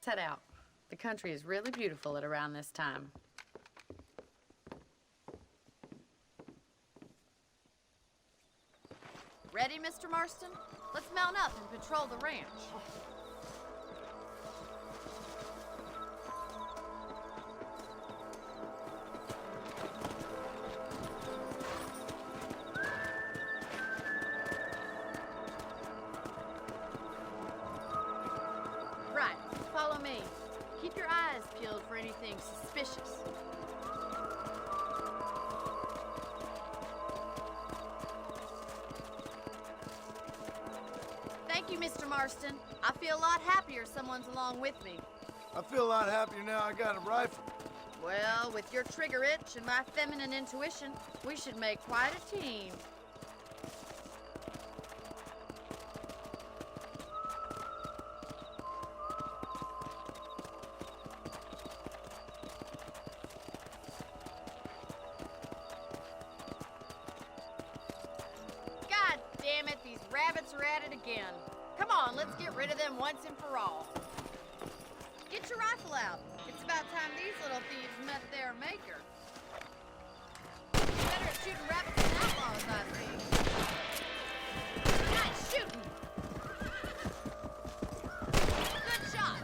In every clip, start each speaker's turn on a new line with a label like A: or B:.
A: head out. The country is really beautiful at around this time.
B: Ready, Mr. Marston? Let's mount up and patrol the ranch. Right, follow me. Keep your eyes peeled for anything suspicious. Thank you, Mr. Marston. I feel a lot happier someone's along with me.
C: I feel a lot happier now I got a rifle.
B: Well, with your trigger itch and my feminine intuition, we should make quite a team. God damn it, these rabbits are at it again. Come on, let's get rid of them once and for all. Get your rifle out. It's about time these little thieves met their maker. Better at shooting rabbits than outlaws, I think. Nice shooting! Good shot!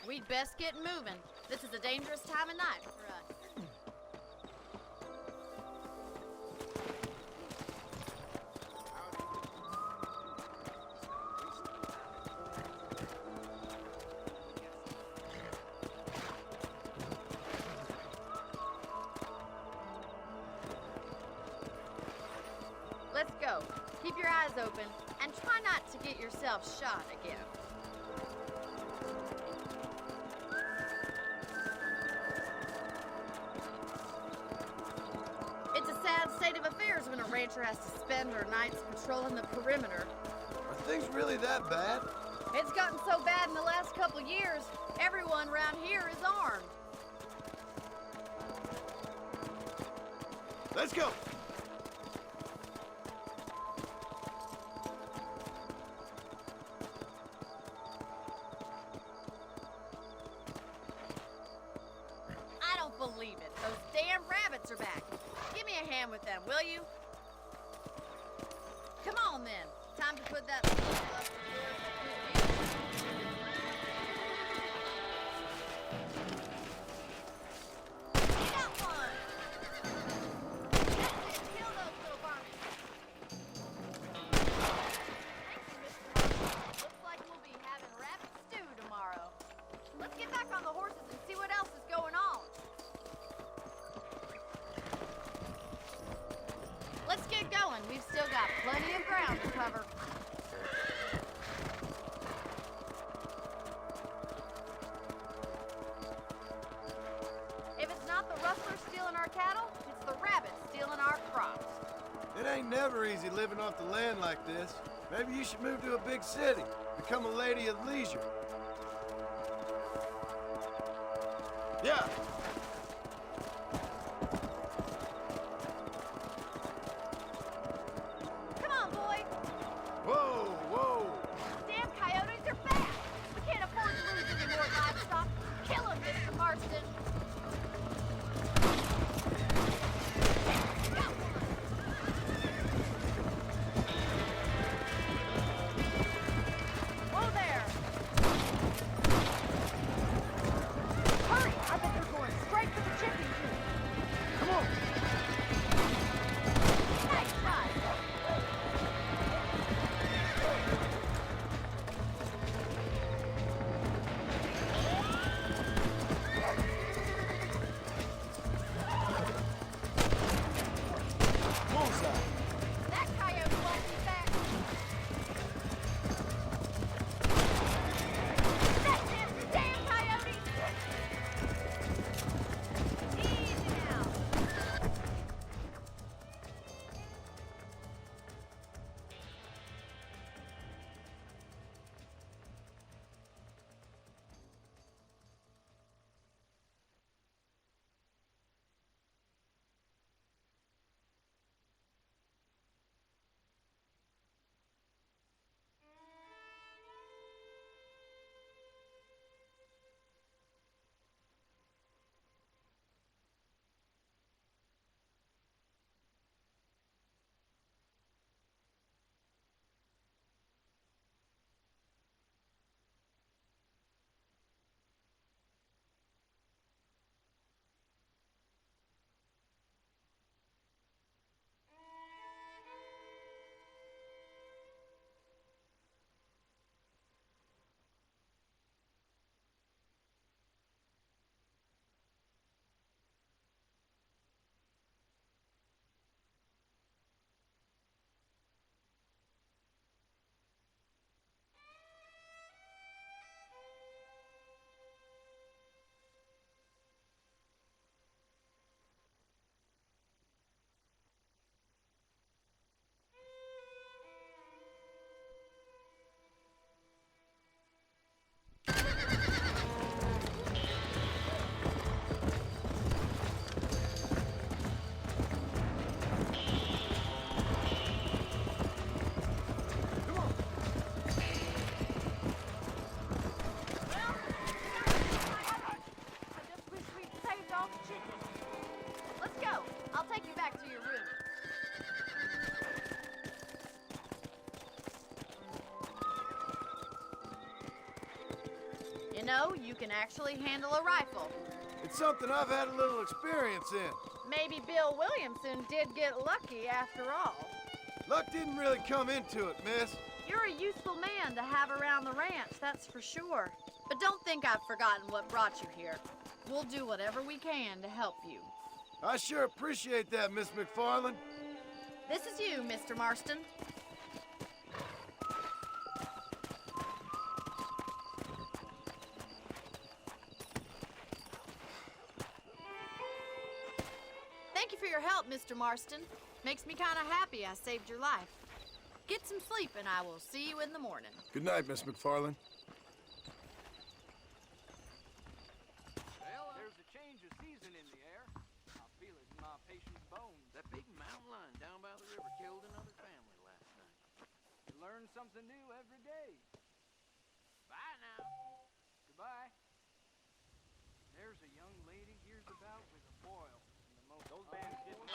B: We'd best get moving. This is a dangerous time of night for us. Let's go. Keep your eyes open and try not to get yourself shot again. It's a sad state of affairs when a rancher has to spend her nights patrolling the perimeter.
C: Are things really that bad?
B: It's gotten so bad in the last couple years, everyone around here is armed.
C: Let's go.
B: I don't believe it. Those damn rabbits are back. Give me a hand with them, will you? Come on, then. Time to put that little stuff to Get out one! That's it. Kill those little varmints. Thank you, Mr. Marshall. Looks like we'll be having rabbit stew tomorrow. Let's get back on the horses and see what else is going on. Let's get going. We've still got plenty of ground to cover. If it's not the rustlers stealing our cattle, it's the rabbits stealing our crops.
C: It ain't never easy living off the land like this. Maybe you should move to a big city. Become a lady of leisure. Yeah.
B: Come on, boy.
C: Whoa, whoa.
B: Damn coyotes are back. We can't afford to lose any more livestock. Kill them, Mr. Marston. Got one. Whoa there. Hurry, I bet they're going raw chicken. Let's go. I'll take you back to your room. You know, you can actually handle a rifle.
C: It's something I've had a little experience in.
B: Maybe Bill Williamson did get lucky after all.
C: Luck didn't really come into it, miss.
B: You're a useful man to have around the ranch, that's for sure. But don't think I've forgotten what brought you here. We'll do whatever we can to help you.
C: I sure appreciate that, Miss McFarland.
B: This is you, Mr. Marston. Thank you for your help, Mr. Marston. Makes me kind of happy I saved your life. Get some sleep and I will see you in the morning.
C: Good night, Miss McFarland.
D: Well, there's a change of season in the air. I feel it in my patient's bones. That big mountain lion down by the river killed another family last night. You learn something new every day. Bye now. Goodbye. There's a young lady here's about with a boil. And the most those bands getting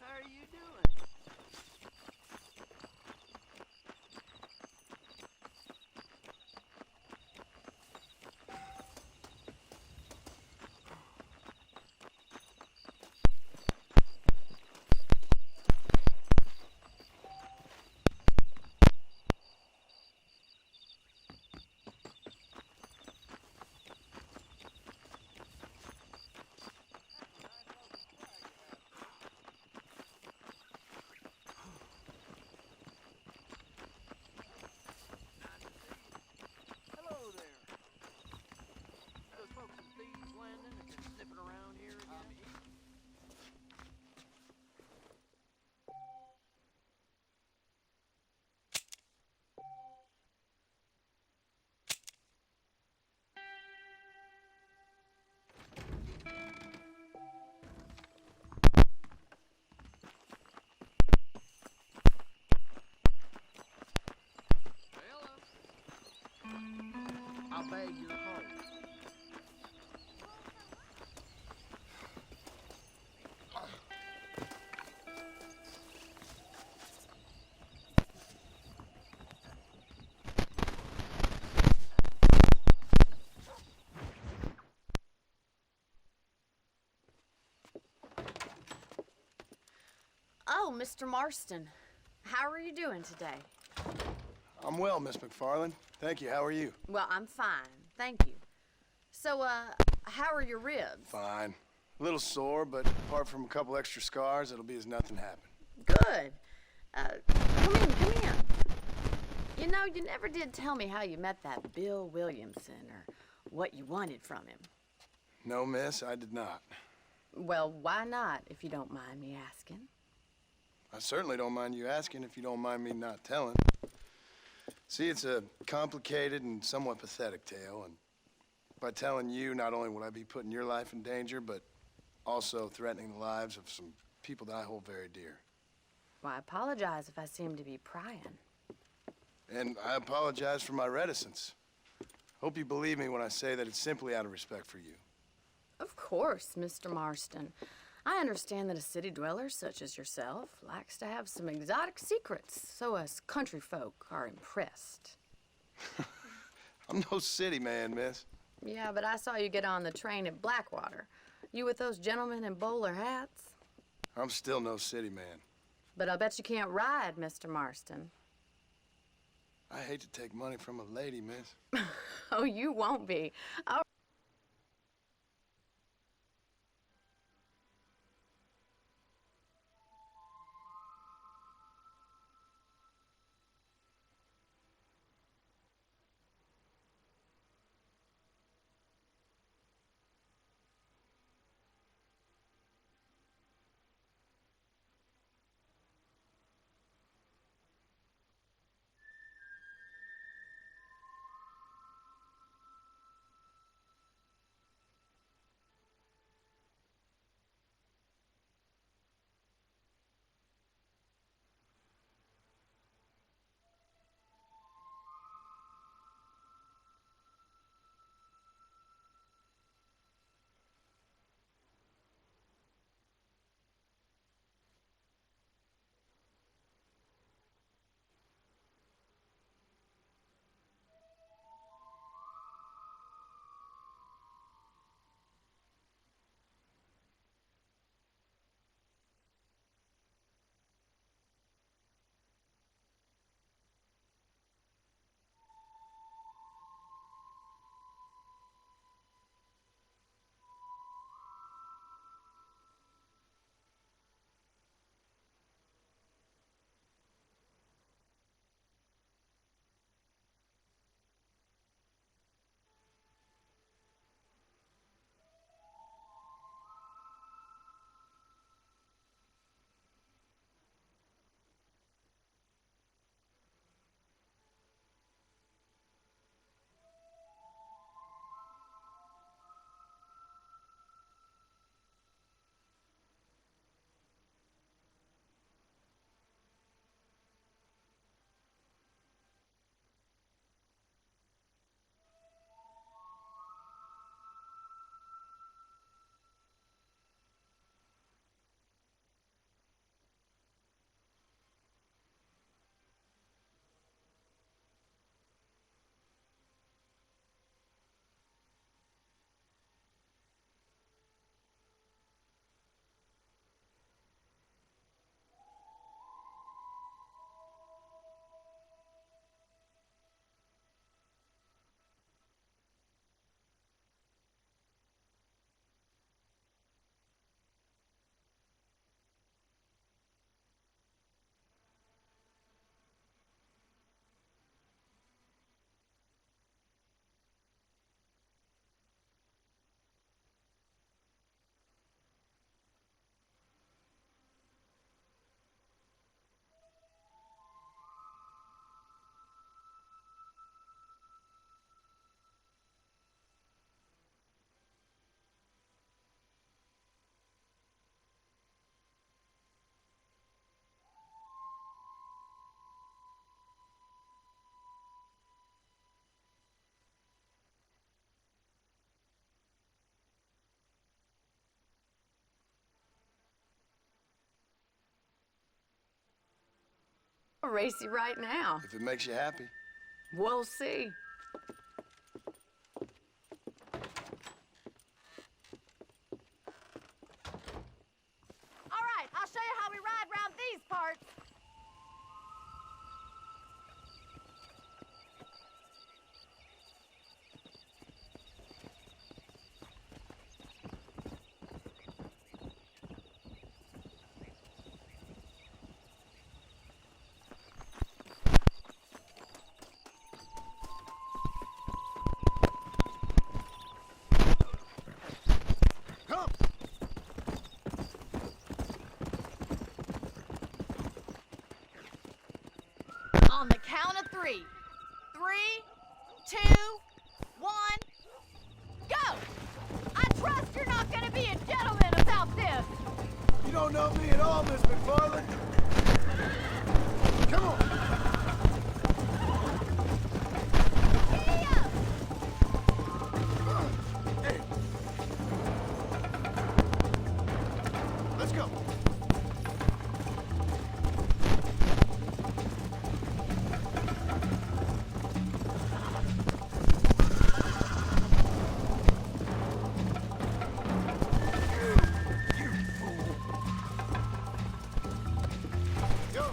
D: How are you doing? Hello there. Those folks in Thieves Landing have been sniffing around here again. I'll beg your pardon.
B: Oh, Mr. Marston. How are you doing today?
C: I'm well, Miss McFarland. Thank you. How are you?
B: Well, I'm fine. Thank you. So, how are your ribs?
C: Fine. A little sore, but apart from a couple extra scars, it'll be as nothing happened.
B: Good. Come in. You know, you never did tell me how you met that Bill Williamson or what you wanted from him.
C: No, miss, I did not.
B: Well, why not, if you don't mind me asking?
C: I certainly don't mind you asking if you don't mind me not telling. See, it's a complicated and somewhat pathetic tale, and by telling you, not only would I be putting your life in danger, but also threatening the lives of some people that I hold very dear.
B: Well, I apologize if I seem to be prying.
C: And I apologize for my reticence. Hope you believe me when I say that it's simply out of respect for you.
B: Of course, Mr. Marston. I understand that a city dweller such as yourself likes to have some exotic secrets, so us country folk are impressed.
C: I'm no city man, miss.
B: Yeah, but I saw you get on the train at Blackwater. You with those gentlemen in bowler hats?
C: I'm still no city man.
B: But I'll bet you can't ride, Mr. Marston.
C: I hate to take money from a lady, miss.
B: Oh, you won't be.
A: I'll race you right now.
C: If it makes you happy.
A: We'll see.
B: All right, I'll show you how we ride around these parts.
C: Come!
B: On the count of 3. 3, 2, 1, go! I trust you're not gonna be a gentleman about this.
C: You don't know me at all, Miss McFarland. Come on!
B: Giddy up!
C: Hey! Let's go! You fool! Go!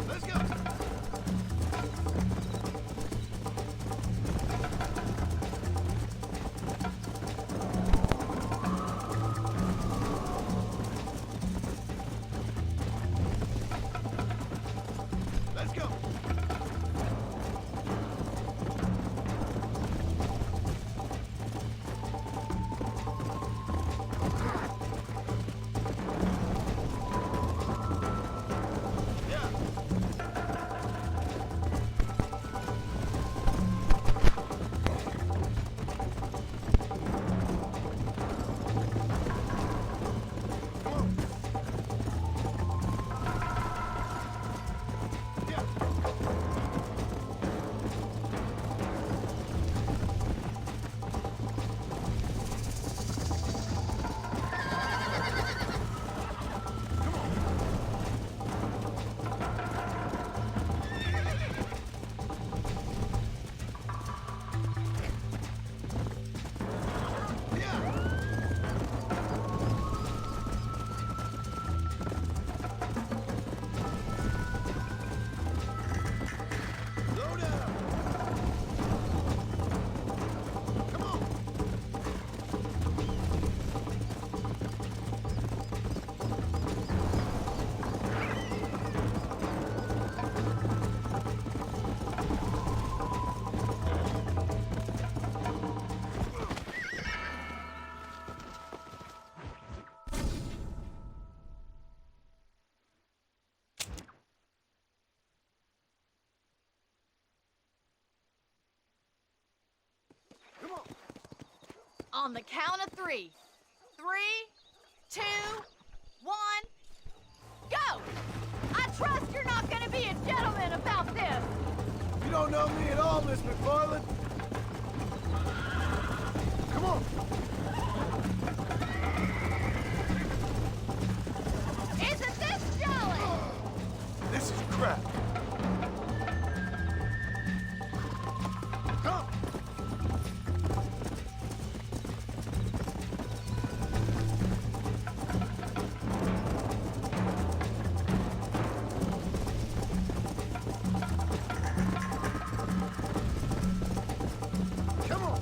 C: Let's go! Let's go! Yeah! Come on! Yeah! Come on! Yeah! Slow down! Come on! Come on!
B: On the count of 3. 3, 2, 1, go! I trust you're not gonna be a gentleman about this.
C: You don't know me at all, Miss McFarland. Come on!
B: Isn't this jolly?
C: This is crap. Come! Come on!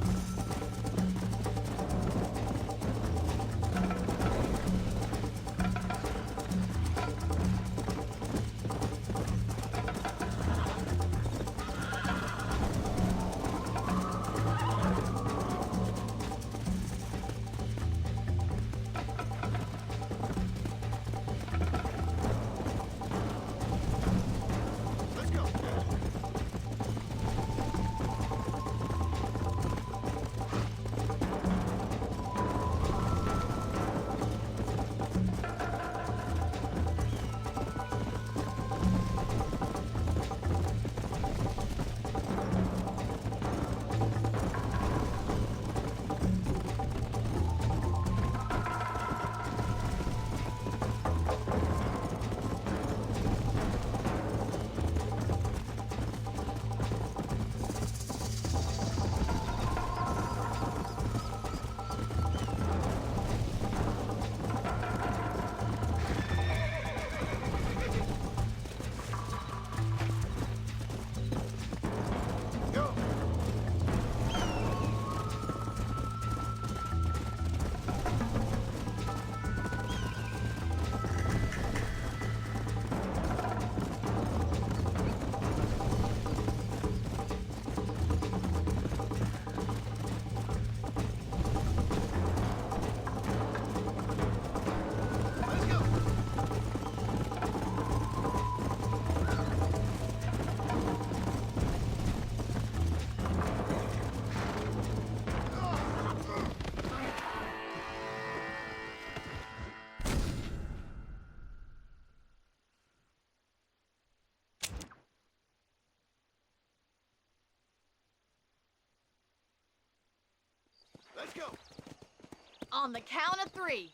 B: On the count of 3.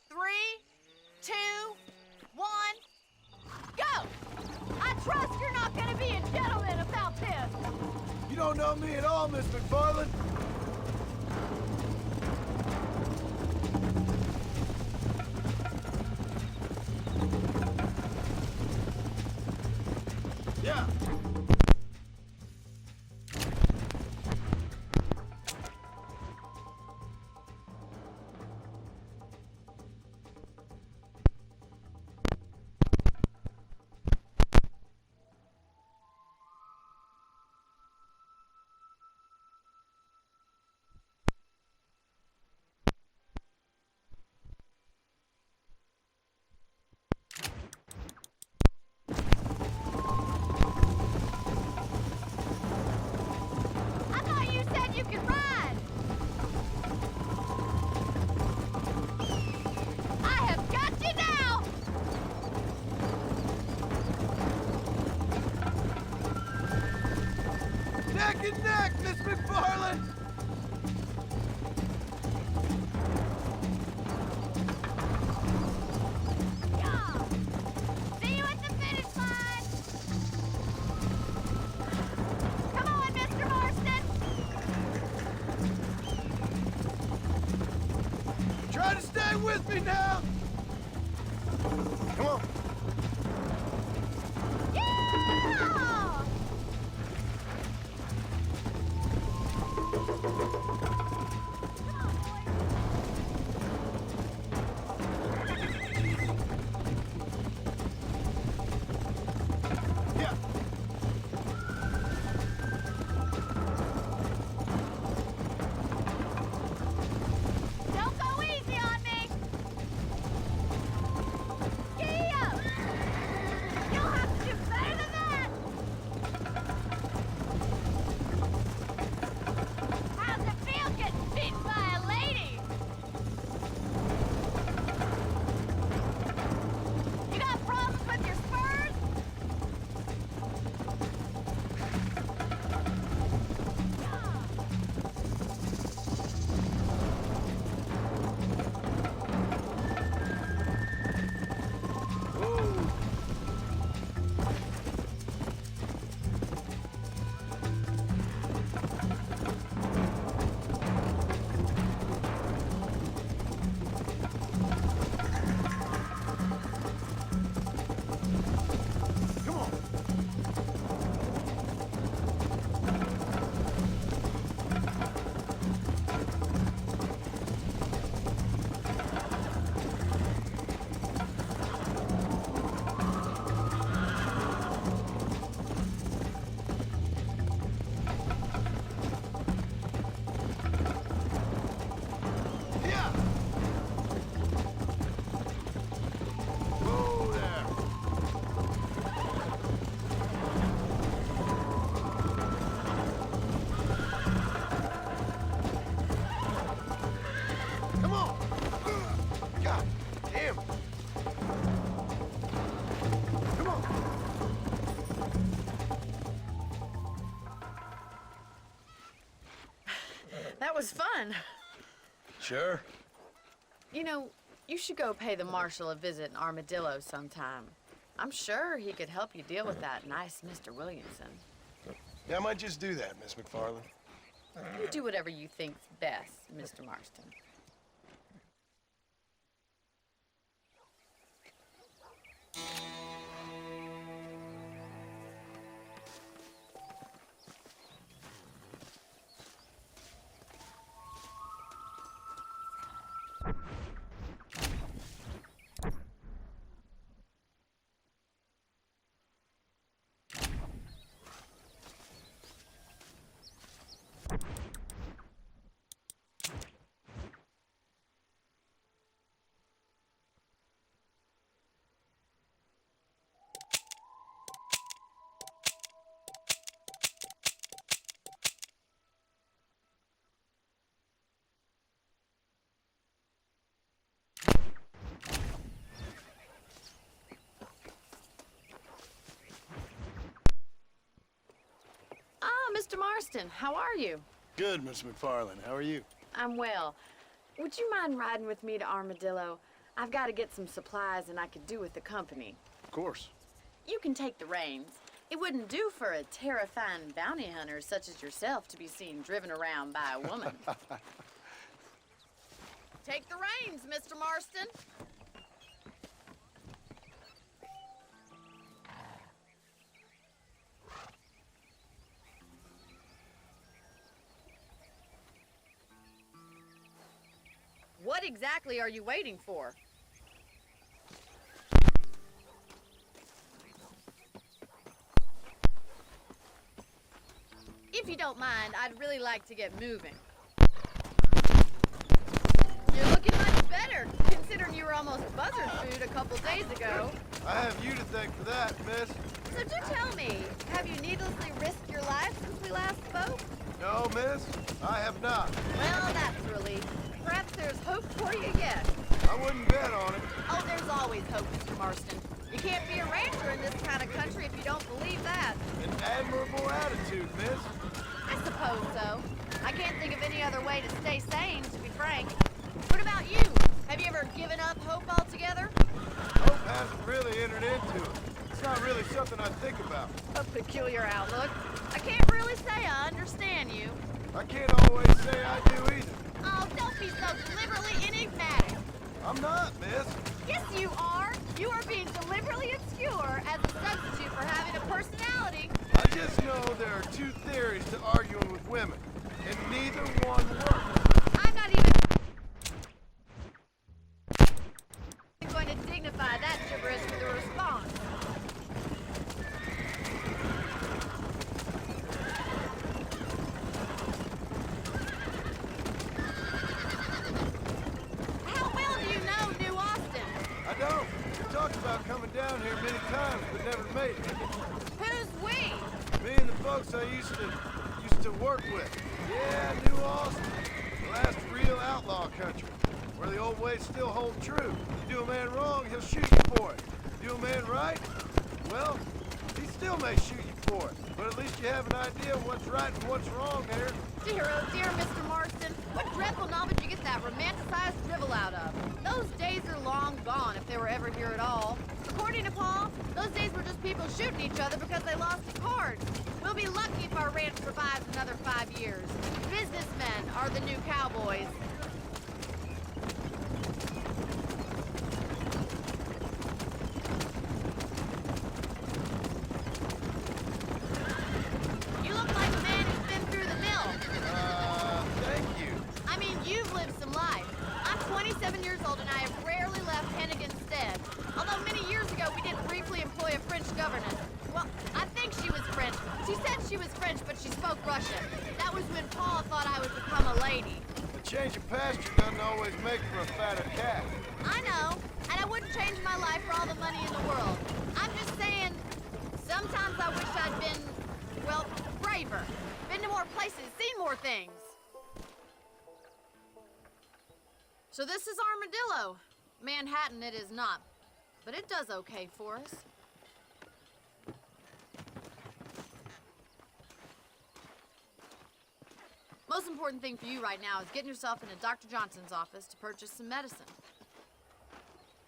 B: 3, 2, 1, go! I trust you're not gonna be a gentleman about this.
C: You don't know me at all, Miss McFarland. Yeah.
B: I thought you said you could ride. I have got you now.
C: Neck and neck, Miss McFarland!
B: Yeah. See you at the finish line. Come on, Mr. Marston.
C: Try to stay with me now! Come on.
B: Yeah! Come on, boys.
C: Yeah.
B: Don't go easy on me. Giddy up. You'll have to do better than that. How's it feel getting beaten by a lady? You got problems with your spurs? Yeah.
C: Whoa. Come on. Yeah. Whoa there. Come on. God damn. Come on.
A: That was fun.
C: Sure.
A: You know, you should go pay the marshal a visit in Armadillo sometime. I'm sure he could help you deal with that nice Mr. Williamson.
C: Yeah, I might just do that, Miss McFarland.
A: You do whatever you think's best, Mr. Marston. Mr. Marston, how are you?
C: Good, Miss McFarland. How are you?
A: I'm well. would you mind riding with me to Armadillo? I've got to get some supplies and I could do with the company.
C: Of course.
A: You can take the reins. It wouldn't do for a terrifying bounty hunter such as yourself to be seen driven around by a woman.
B: Take the reins, Mr. Marston. What exactly are you waiting for? If you don't mind, I'd really like to get moving. You're looking much better, considering you were almost buzzard food a couple days ago.
C: I have you to thank for that, miss.
B: So do tell me, have you needlessly risked your life since we last spoke?
C: No, miss, I have not.
B: Well, that's a relief. Perhaps there's hope for you yet.
C: I wouldn't bet on it.
B: Oh, there's always hope, Mr. Marston. You can't be a rancher in this kind of country if you don't believe that.
C: An admirable attitude, miss.
B: I suppose so. I can't think of any other way to stay sane, to be frank. What about you? Have you ever given up hope altogether?
C: Hope hasn't really entered into it. It's not really something I think about.
B: A peculiar outlook. I can't really say I understand you.
C: I can't always say I do either.
B: Oh, don't be so deliberately enigmatic.
C: I'm not, miss.
B: Yes, you are. You are being deliberately obscure as a substitute for having a personality.
C: I just know there are two theories to arguing with women, and neither one works.
B: I'm not even going to dignify that gibberish with a response. How well do you know New Austin?
C: I don't. We talked about coming down here many times, but never made it.
B: Who's we?
C: Me and the folks I used to work with. Yeah, New Austin. The last real outlaw country, where the old ways still hold true. You do a man wrong, he'll shoot you for it. Do a man right, well, he still may shoot you for it. But at least you have an idea of what's right and what's wrong there.
B: Dear, oh dear, Mr. Marston. What dreadful novel did you get that romanticized drivel out of? Those days are long gone, if they were ever here at all. According to Paul, those days were just people shooting each other because they lost at cards. We'll be lucky if our ranch survives another 5 years. Businessmen are the new cowboys. You look like a man who's been through the mill.
C: Thank you.
B: I mean, you've lived some life. I'm 27 years old and I have rarely left Hennigan's Stead. Although many years ago we did briefly employ a French governess. Well, I think she was French. She said she was French, but she spoke Russian. That was when Paul thought I would become a lady.
C: A change of pasture doesn't always make for a fatter cat.
B: I know, and I wouldn't change my life for all the money in the world. I'm just saying, sometimes I wish I'd been, well, braver. Been to more places, seen more things. So this is Armadillo. Manhattan it is not, but it does okay for us. Most important thing for you right now is getting yourself into Dr. Johnson's office to purchase some medicine.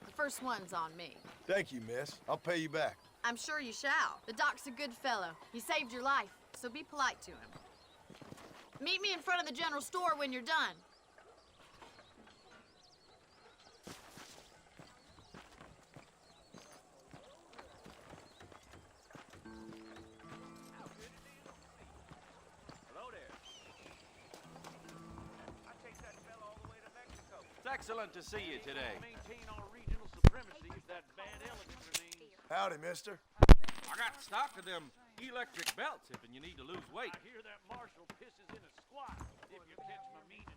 B: The first one's on me.
C: Thank you, miss. I'll pay you back.
B: I'm sure you shall. The doc's a good fellow. He saved your life, so be polite to him. Meet me in front of the general store when you're done.
D: Hello there. I take that fella all the way to Mexico. It's excellent to see you today. Maintain our regional supremacy if that bad elegant remains.
C: Howdy, mister.
E: I got stock of them electric belts if you need to lose weight.
D: I hear that marshal pisses in a squat. If you catch my meaning.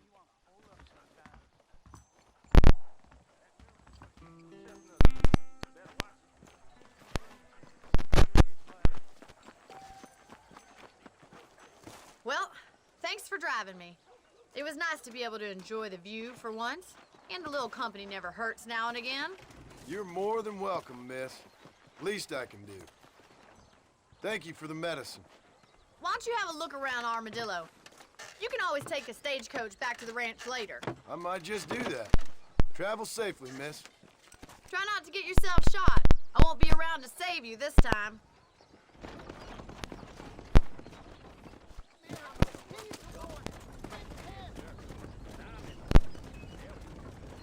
B: Well, thanks for driving me. It was nice to be able to enjoy the view for once, and a little company never hurts now and again.
C: You're more than welcome, miss. Least I can do. Thank you for the medicine.
B: Why don't you have a look around Armadillo? You can always take a stagecoach back to the ranch later.
C: I might just do that. Travel safely, miss.
B: Try not to get yourself shot. I won't be around to save you this time.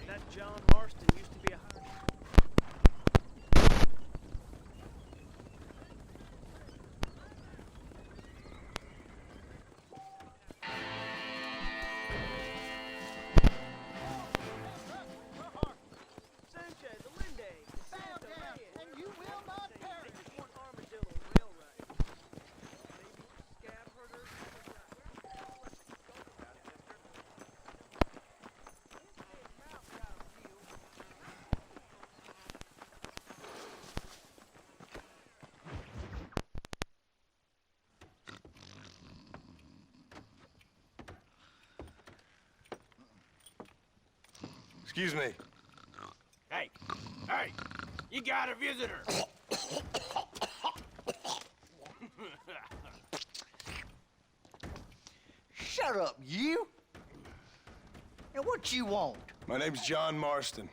F: That John Marston used to be a Sanchez, Allende, Santa Reyes. And you will not perish. They just want Armadillo Railroad. Maybe scab herders.
C: Excuse me.
D: Hey, hey, you got a visitor.
G: Shut up, you! And what you want?
C: My name's John Marston.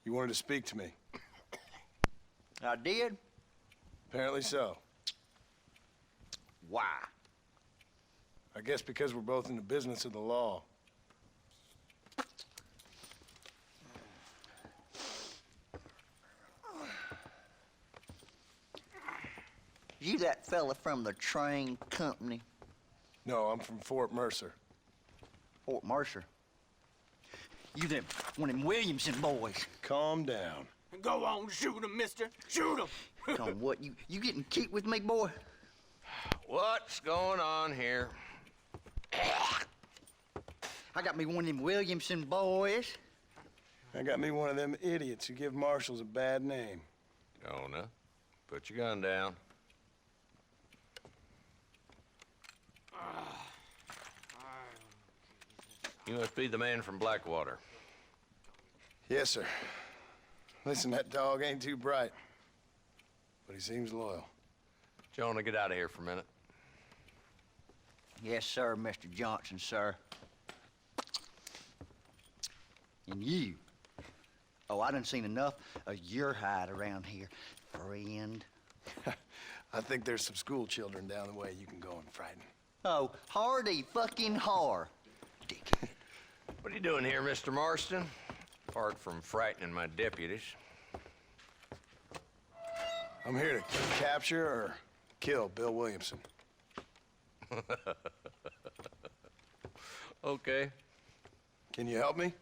C: You wanted to speak to me.
G: I did?
C: Apparently so.
G: Why?
C: I guess because we're both in the business of the law.
G: You that fella from the train company,
C: No, I'm from Fort Mercer.
G: Fort Mercer? You them one of them Williamson boys.
C: Calm down.
D: Go on, shoot him, mister. Shoot him.
G: Come on, what, you getting keep with me, boy?
H: What's going on here?
G: I got me one of them Williamson boys.
C: I got me one of them idiots who give marshals a bad name.
H: Jonah, put your gun down. You must be the man from Blackwater.
C: Yes, sir. Listen, that dog ain't too bright, but he seems loyal.
H: Jonah, get out of here for a minute.
G: Yes, sir, Mr. Johnson, sir. And you. Oh, I done seen enough of your hide around here, friend.
C: I think there's some school children down the way you can go and frighten.
G: Oh, hardy fucking har. Dickhead.
H: What are you doing here, Mr. Marston? Apart from frightening my deputies.
C: I'm here to capture or kill Bill Williamson.
H: Okay.
C: Can you help me?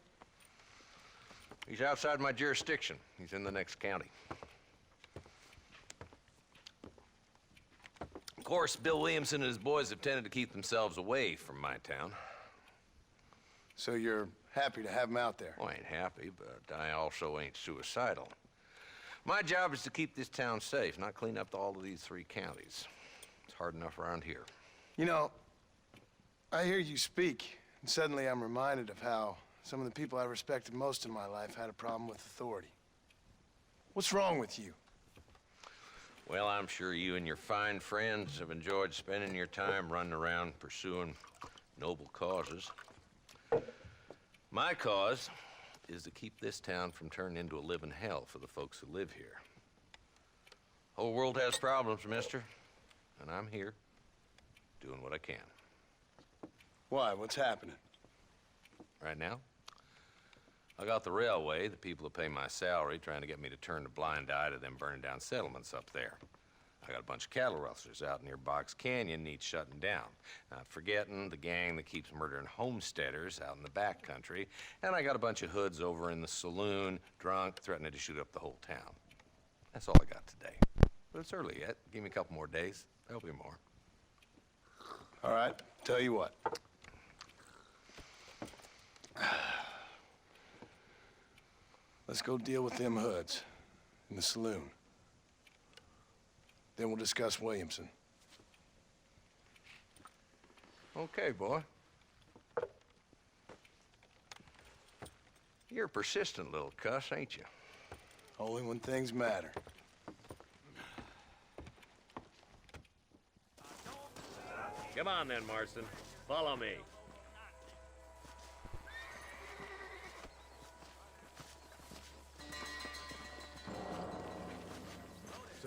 H: He's outside my jurisdiction. He's in the next county. Of course, Bill Williamson and his boys have tended to keep themselves away from my town.
C: So you're happy to have him out there?
H: Well, I ain't happy, but I also ain't suicidal. My job is to keep this town safe, not clean up all of these 3 counties. It's hard enough around here.
C: You know, I hear you speak, and suddenly I'm reminded of how some of the people I respected most in my life had a problem with authority. What's wrong with you?
H: Well, I'm sure you and your fine friends have enjoyed spending your time running around pursuing noble causes. My cause is to keep this town from turning into a living hell for the folks who live here. Whole world has problems, mister, and I'm here doing what I can.
C: Why? What's happening?
H: Right now, I got the railway, the people who pay my salary, trying to get me to turn a blind eye to them burning down settlements up there. I got a bunch of cattle rustlers out near Box Canyon needs shutting down. Not forgetting the gang that keeps murdering homesteaders out in the back country. And I got a bunch of hoods over in the saloon, drunk, threatening to shoot up the whole town. That's all I got today. But it's early yet. Give me a couple more days. There'll be more.
C: All right, tell you what. Let's go deal with them hoods in the saloon. Then we'll discuss Williamson.
H: Okay, boy. You're a persistent little cuss, ain't you?
C: Only when things matter.
F: Come on then, Marston. Follow me.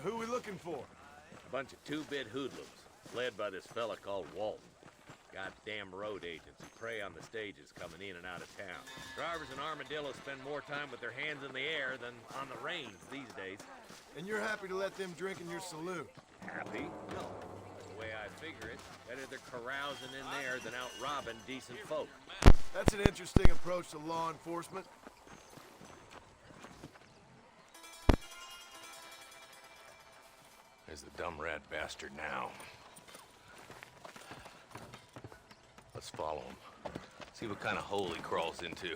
I: who we looking for?
J: A bunch of two-bit hoodlums, led by this fella called Walton. Goddamn road agents who prey on the stages coming in and out of town. Drivers in Armadillo spend more time with their hands in the air than on the reins these days.
C: And you're happy to let them drink in your saloon?
J: Happy? No. The way I figure it, better they're carousing in there than out robbing decent folk.
C: That's an interesting approach to law enforcement.
H: There's the dumb rat bastard now. Let's follow him. See what kind of hole he crawls into.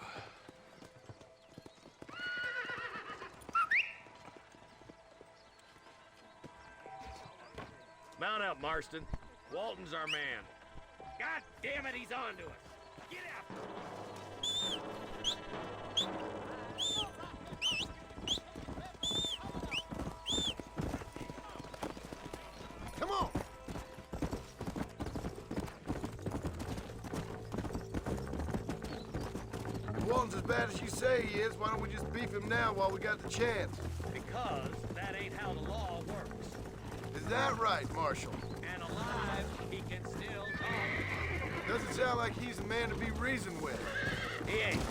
J: Mount up, Marston. Walton's our man. God damn it, he's on to us. Get after him.
C: Come on! If Walton's as bad as you say he is, why don't we just beef him now while we got the chance?
J: Because that ain't how the law works.
C: Is that right, Marshal?
J: And alive, he can still talk.
C: Doesn't sound like he's a man to be reasoned with.
J: He ain't.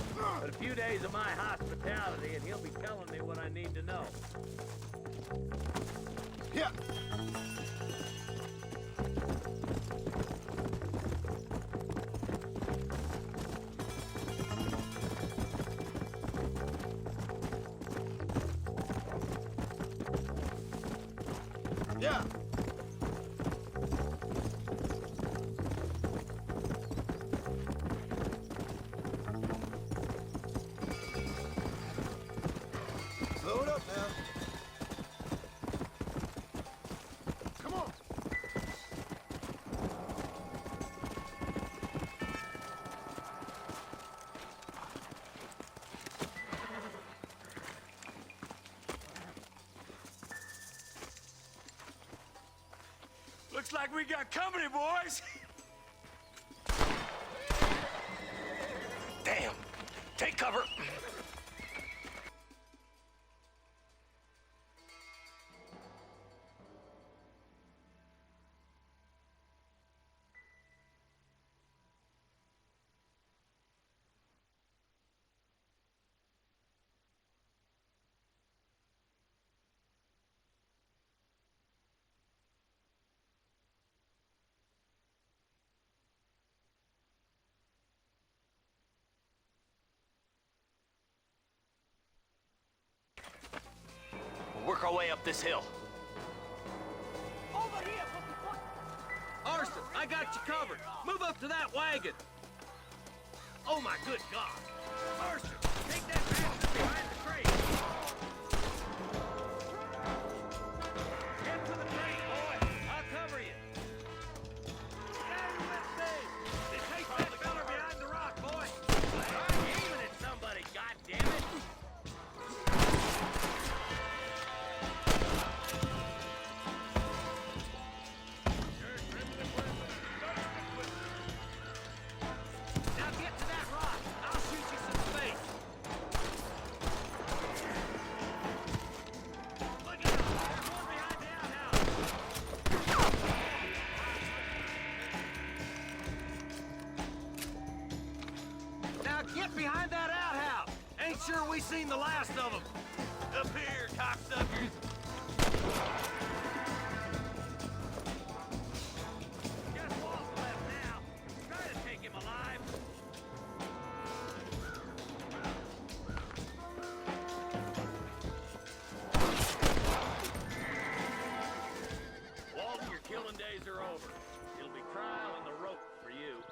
J: But a few days of my hospitality, and he'll be telling me what I need to know.
C: Yeah. Yeah. Slow it up now. Come on.
I: Looks like we got company, boys.
H: Damn! Take cover!
J: Work our way up this hill.
F: Over here,
J: Marston, I got you covered. Move up to that wagon. Oh my good God. Marston, take that bastard behind the crate. Head to the crate, boy. I'll cover you. Stay with me. Then take that fella behind the rock, boy. I'm aiming at somebody, goddammit. Now get to that rock. I'll shoot you some space. Look out! There's one behind the outhouse. Now get behind that outhouse. Ain't sure we seen the last of them. Up here, cocksuckers. Just Walton left now. Try to take him alive. Walton, your killing days are over. It'll be trial and the rope for you.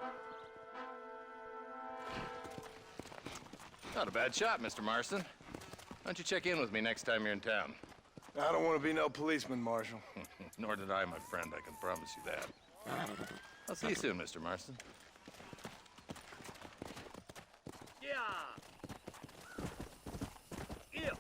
H: Not a bad shot, Mr. Marston. Why don't you check in with me next time you're in town?
C: I don't want to be no policeman, Marshal.
H: Nor did I, my friend. I can promise you that. I'll see you soon, Mr. Marston.
J: Yeah. Yeah.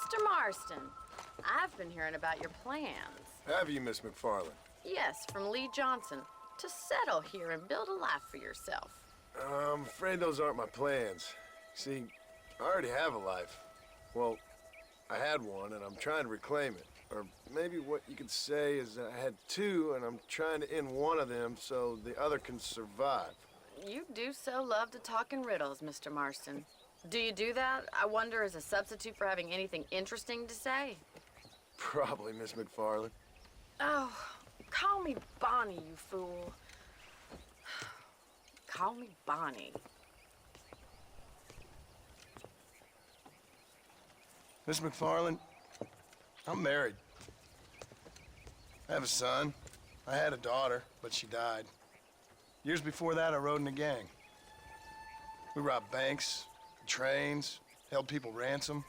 A: Mr. Marston, I've been hearing about your plans.
C: Have you, Miss McFarland?
A: Yes, from Lee Johnson, to settle here and build a life for yourself.
C: I'm afraid those aren't my plans. See, I already have a life. Well, I had one, and I'm trying to reclaim it. Or maybe what you could say is that I had two, and I'm trying to end one of them so the other can survive.
A: You do so love to talk in riddles, Mr. Marston. Do you do that, I wonder, as a substitute for having anything interesting to say?
C: Probably, Miss McFarland.
A: Oh, call me Bonnie, you fool. Call me Bonnie.
C: Miss McFarland, I'm married. I have a son. I had a daughter, but she died. Years before that, I rode in a gang. We robbed banks, trains, held people ransom.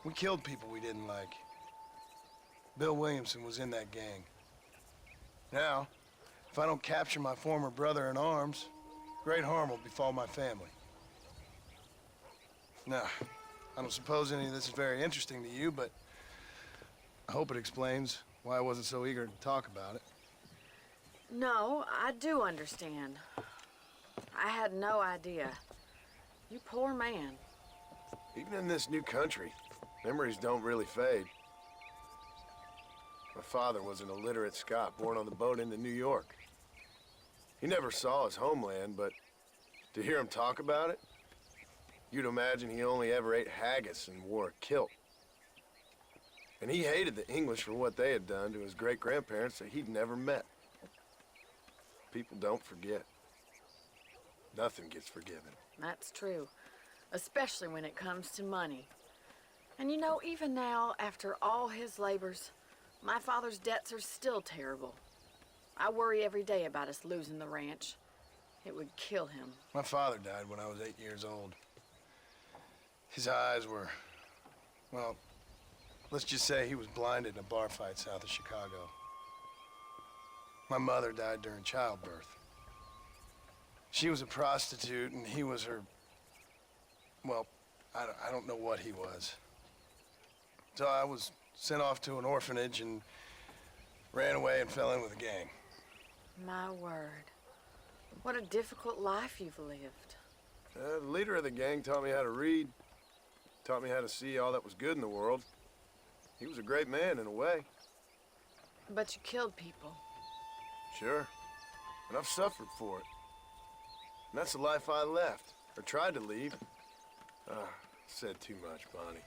C: We killed people we didn't like. Bill Williamson was in that gang. Now, if I don't capture my former brother in arms, great harm will befall my family. Now, I don't suppose any of this is very interesting to you, but I hope it explains why I wasn't so eager to talk about it.
A: No, I do understand. I had no idea. You poor man.
C: Even in this new country, memories don't really fade. My father was an illiterate Scot born on the boat into New York. He never saw his homeland, but to hear him talk about it, you'd imagine he only ever ate haggis and wore a kilt. And he hated the English for what they had done to his great-grandparents that he'd never met. People don't forget. Nothing gets forgiven.
A: That's true, especially when it comes to money. And you know, even now, after all his labors, my father's debts are still terrible. I worry every day about us losing the ranch. It would kill him.
C: My father died when I was 8 years old. His eyes were, well, let's just say he was blinded in a bar fight south of Chicago. My mother died during childbirth. She was a prostitute, and he was her, well, I don't know what he was. So I was sent off to an orphanage and ran away and fell in with a gang.
A: My word. What a difficult life you've lived.
C: The leader of the gang taught me how to read, taught me how to see all that was good in the world. He was a great man in a way.
A: But you killed people.
C: Sure. And I've suffered for it. And that's the life I left, or tried to leave. Said too much, Bonnie.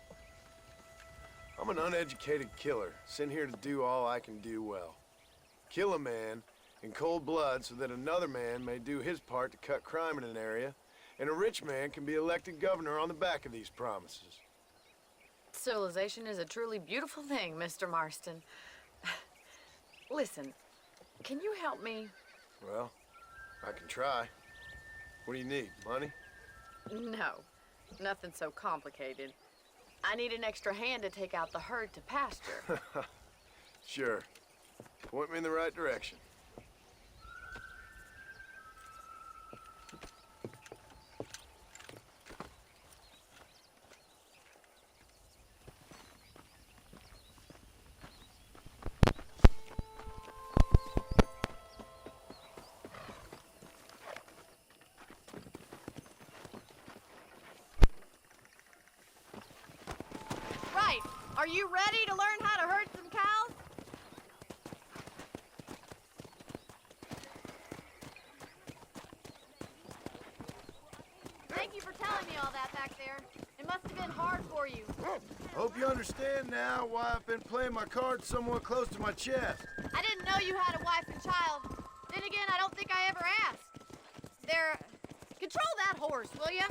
C: I'm an uneducated killer, sent here to do all I can do well. Kill a man in cold blood so that another man may do his part to cut crime in an area, and a rich man can be elected governor on the back of these promises.
A: Civilization is a truly beautiful thing, Mr. Marston. Listen, can you help me?
C: Well, I can try. What do you need, money?
A: No, nothing so complicated. I need an extra hand to take out the herd to pasture.
C: Sure. Point me in the right direction.
B: Right. Are you ready to learn how to herd some cows? Thank you for telling me all that back there. It must have been hard for you.
C: Hope you understand now why I've been playing my cards somewhat close to my chest.
B: I didn't know you had a wife and child. Then again, I don't think I ever asked. Control that horse, will ya?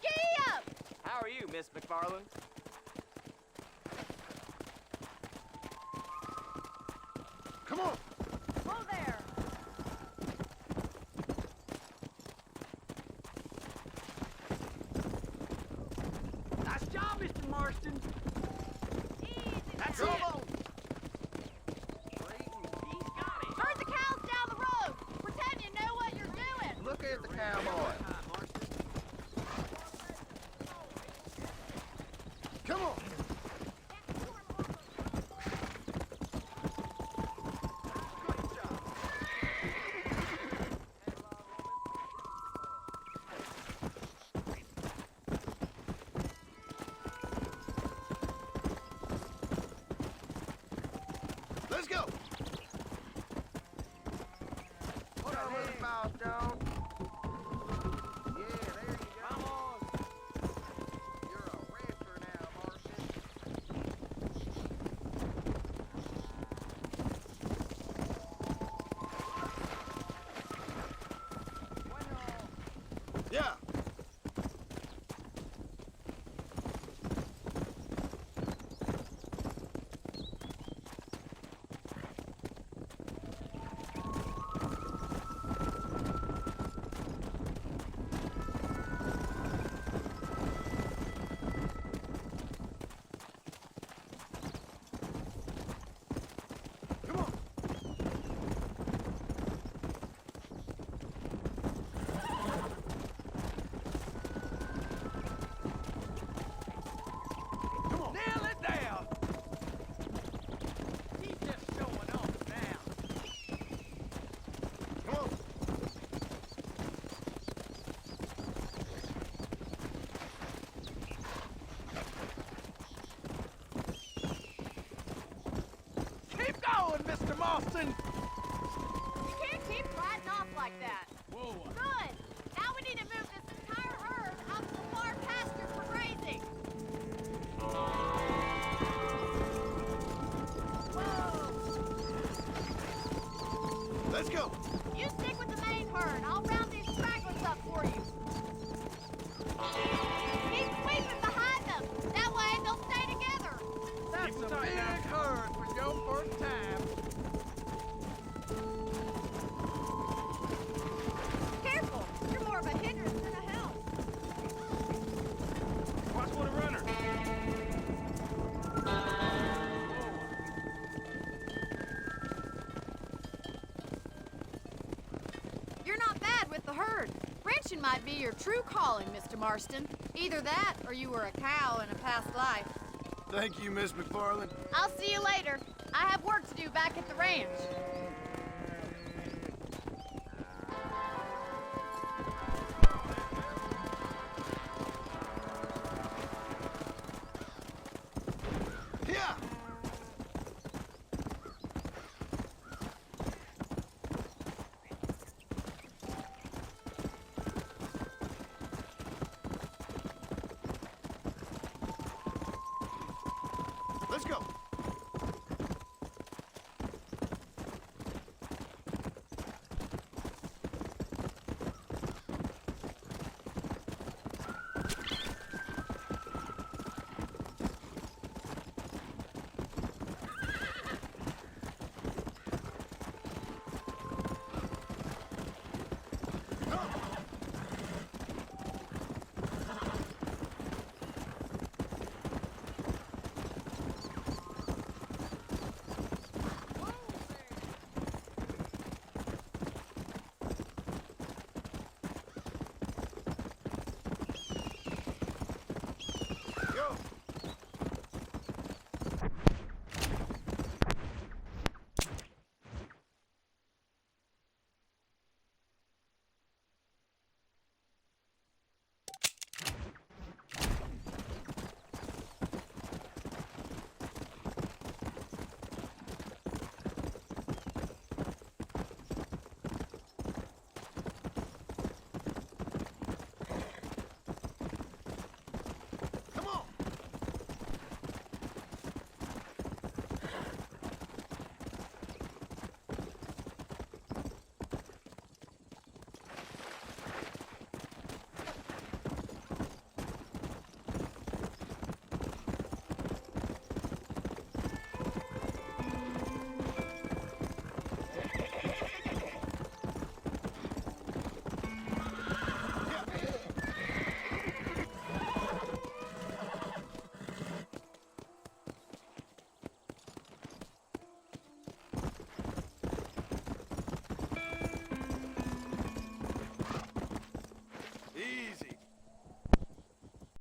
B: Giddy up!
F: How are you, Miss McFarland?
C: Come on!
B: Whoa there!
F: Nice job, Mr. Marston.
B: Easy
F: That's
B: there.
F: it.
B: He's got it. Herd the cows down the road. Pretend you know what you're doing.
G: Look at the cowboy.
C: go.
F: Hold on, Mr. Milestone. Yeah, there you go.
D: Come on.
F: You're a rancher now, Marston.
C: Yeah. Come on. Come on.
D: Nail it down. He's just showing off now.
C: Come on.
D: Keep going, Mr. Marston.
B: You can't keep riding off like that.
D: Whoa.
B: Good. Now we need to move this entire herd out to the far pasture for grazing. Whoa.
C: Let's go.
B: You stick with the main herd. I'll round these stragglers up for you. Keep sweeping behind them. That way they'll stay together.
D: That's a big herd for your first time.
B: Careful. You're more of a hindrance than a help.
E: Watch for the runner.
B: You're not bad with the herd. Ranching might be your true calling, Mr. Marston. Either that, or you were a cow in a past life.
C: Thank you, Miss McFarland.
B: I'll see you later. I have work to do back at the ranch.